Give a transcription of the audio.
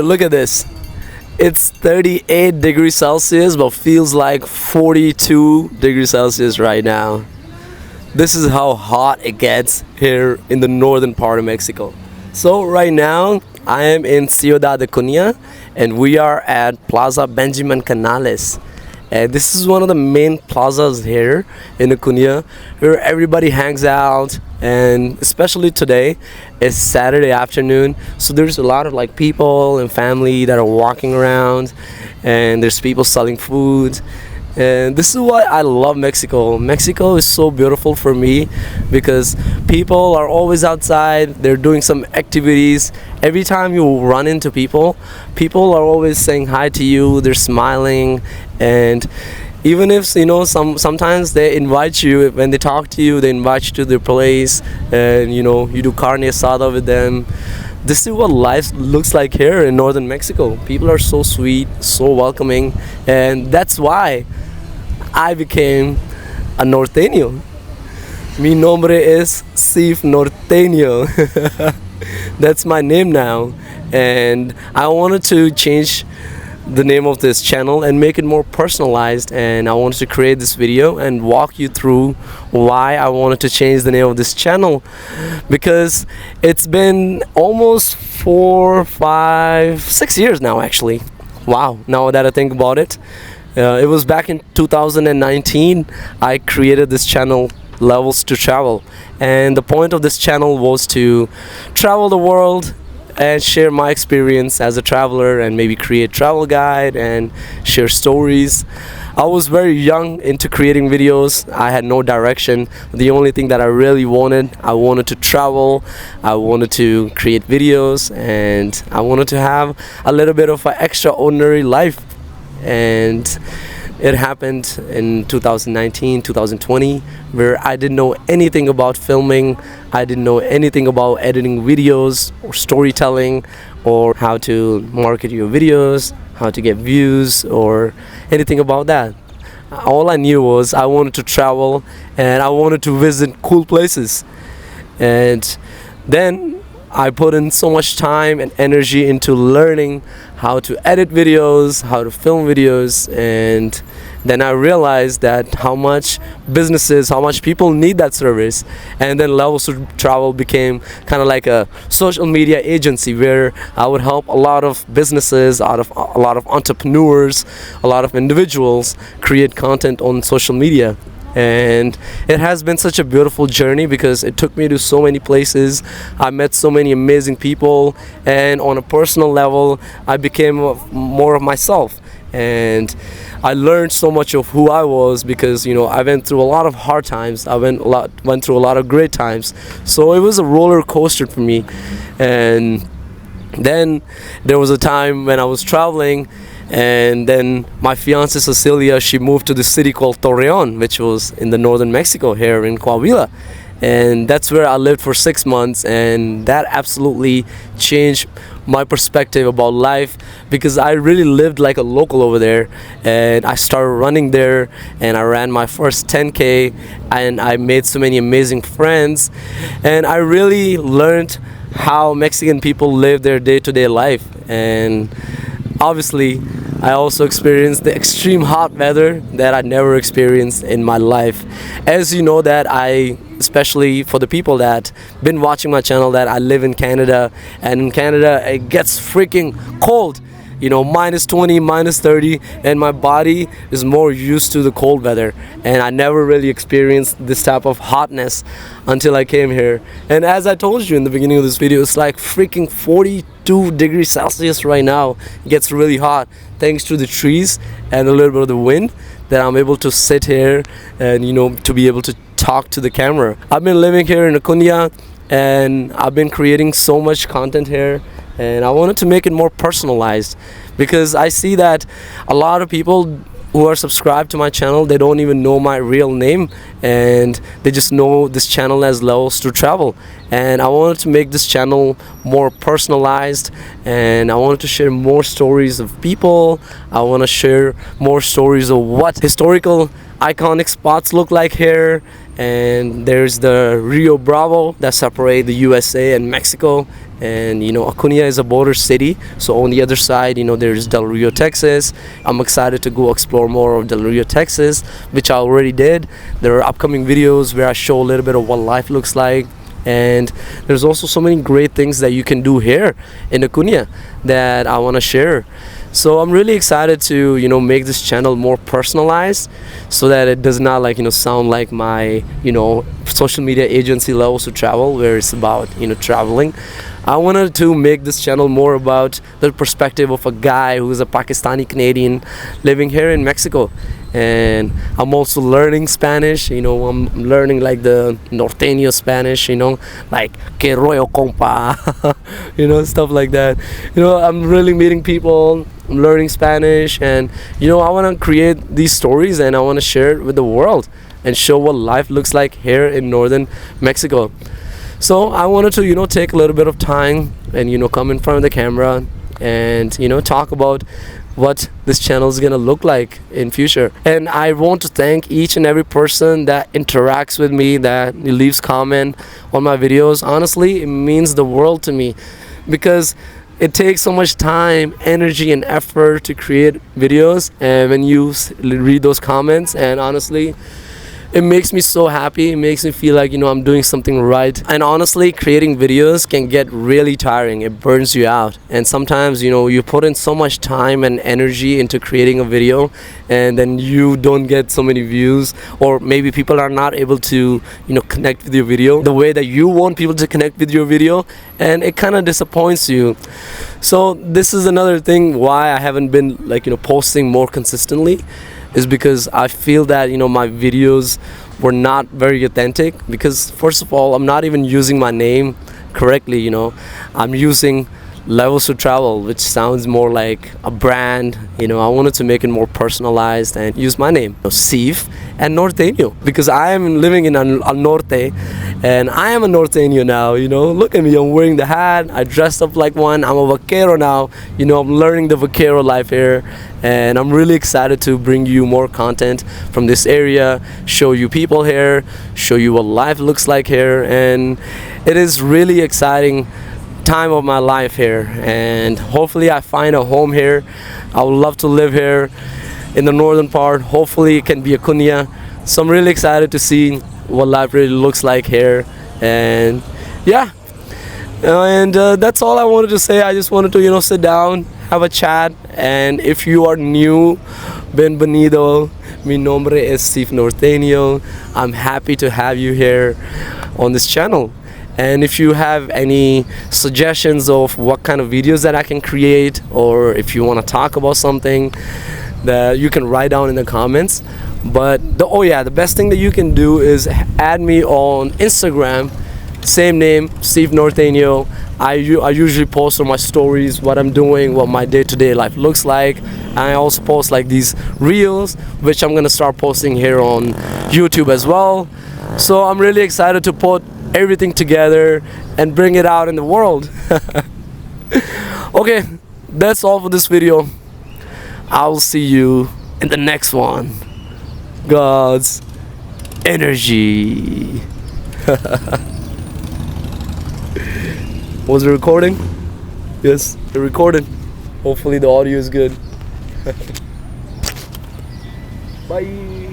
Look at this. It's 38 degrees Celsius, but feels like 42 degrees Celsius right now. This is how hot it gets here in the northern part of Mexico. So right now, I am in Ciudad Acuña, and we are at Plaza Benjamin Canales. And this is one of the main plazas here in Acuña, where everybody hangs out, and especially today, it's Saturday afternoon, so there's a lot of like people and family that are walking around, and there's people selling food. And this is why I love Mexico. Mexico is so beautiful for me because people are always outside, they're doing some activities. Every time you run into people, people are always saying hi to you, they're smiling. And even if sometimes they invite you, when they talk to you, they invite you to their place, and you do carne asada with them. This is what life looks like here in northern Mexico. People are so sweet, so welcoming, and that's why I became a Norteño. Mi nombre es Sif Norteño. That's my name now, and I wanted to change the name of this channel and make it more personalized, and I wanted to create this video and walk you through why I wanted to change the name of this channel, because it's been almost 4, 5, 6 years now actually. Wow, now that I think about it. It was back in 2019 I created this channel, Levels to Travel, and the point of this channel was to travel the world and share my experience as a traveler, and maybe create travel guide and share stories. I was very young into creating videos. I had no direction. The only thing that I really wanted, I wanted to travel, I wanted to create videos, and I wanted to have a little bit of an extraordinary life. And it happened in 2019, 2020, where I didn't know anything about filming. I didn't know anything about editing videos or storytelling, or how to market your videos, how to get views, or anything about that. All I knew was I wanted to travel and I wanted to visit cool places. And then I put in so much time and energy into learning how to edit videos, how to film videos, and then I realized that how much businesses, how much people need that service. And then Levels to Travel became kind of like a social media agency where I would help a lot of businesses, a lot of entrepreneurs, a lot of individuals create content on social media. And it has been such a beautiful journey because it took me to so many places. I met so many amazing people, and on a personal level I became more of myself, and I learned so much of who I was because I went through a lot of hard times. I went through a lot of great times, so it was a roller coaster for me. And then there was a time when I was traveling, and then my fiance Cecilia, she moved to the city called Torreon, which was in the northern Mexico here in Coahuila, and that's where I lived for 6 months. And that absolutely changed my perspective about life, because I really lived like a local over there, and I started running there, and I ran my first 10K, and I made so many amazing friends, and I really learned how Mexican people live their day-to-day life. And obviously I also experienced the extreme hot weather that I never experienced in my life. As you know that especially for the people that been watching my channel, that I live in Canada, and in Canada it gets freaking cold. Minus 20, minus 30, and my body is more used to the cold weather, and I never really experienced this type of hotness until I came here. And as I told you in the beginning of this video, it's like freaking 42 degrees Celsius right now. It gets really hot thanks to the trees and a little bit of the wind, that I'm able to sit here and to be able to talk to the camera. I've been living here in Acuña, and I've been creating so much content here, and I wanted to make it more personalized, because I see that a lot of people who are subscribed to my channel, they don't even know my real name, and they just know this channel as Levels to Travel. And I wanted to make this channel more personalized, and I wanted to share more stories of people. I want to share more stories of what historical iconic spots look like here. And there's the Rio Bravo that separate the USA and Mexico, And Acuña is a border city, so on the other side there's Del Rio, Texas. I'm excited to go explore more of Del Rio, Texas, which I already did. There are upcoming videos where I show a little bit of what life looks like. And there's also so many great things that you can do here in Acuña that I want to share. So I'm really excited to make this channel more personalized, so that it does not sound like my social media agency Levels to Travel, where it's about traveling. I wanted to make this channel more about the perspective of a guy who is a Pakistani Canadian living here in Mexico. And I'm also learning Spanish. I'm learning like the Norteño Spanish, like que rollo compa, stuff like that. I'm really meeting people, I'm learning Spanish, and I want to create these stories and I want to share it with the world and show what life looks like here in northern Mexico. So I wanted to take a little bit of time and come in front of the camera and talk about what this channel is gonna look like in future. And I want to thank each and every person that interacts with me, that leaves comment on my videos. Honestly, it means the world to me, because it takes so much time, energy and effort to create videos, and when you read those comments, and honestly it makes me so happy. It makes me feel like I'm doing something right. And honestly, creating videos can get really tiring. It burns you out, and sometimes you put in so much time and energy into creating a video, and then you don't get so many views, or maybe people are not able to connect with your video the way that you want people to connect with your video, and it kind of disappoints you. So this is another thing why I haven't been posting more consistently, is because I feel that my videos were not very authentic, because first of all, I'm not even using my name correctly. I'm using Levels to Travel, which sounds more like a brand. I wanted to make it more personalized and use my name, Steve and Norteño, because I am living in Al Norte, and I am a Norteño now. Look at me, I'm wearing the hat, I dressed up like one, I'm a vaquero now. I'm learning the vaquero life here, and I'm really excited to bring you more content from this area, show you people here, show you what life looks like here. And it is really exciting time of my life here, and hopefully I find a home here. I would love to live here in the northern part. Hopefully it can be Acuña. So I'm really excited to see what life really looks like here. And yeah, and that's all I wanted to say. I just wanted to sit down, have a chat. And if you are new, bienvenido. Mi nombre es Steve Norteño. I'm happy to have you here on this channel. And if you have any suggestions of what kind of videos that I can create, or if you want to talk about something, that you can write down in the comments. But the best thing that you can do is add me on Instagram, same name, Steve Norteño. I usually post on my stories what I'm doing, what my day-to-day life looks like. And I also post like these reels, which I'm gonna start posting here on YouTube as well. So I'm really excited to put everything together and bring it out in the world. Okay, that's all for this video. I'll see you in the next one. God's energy. Was it recording? Yes, it recorded. Hopefully the audio is good. Bye.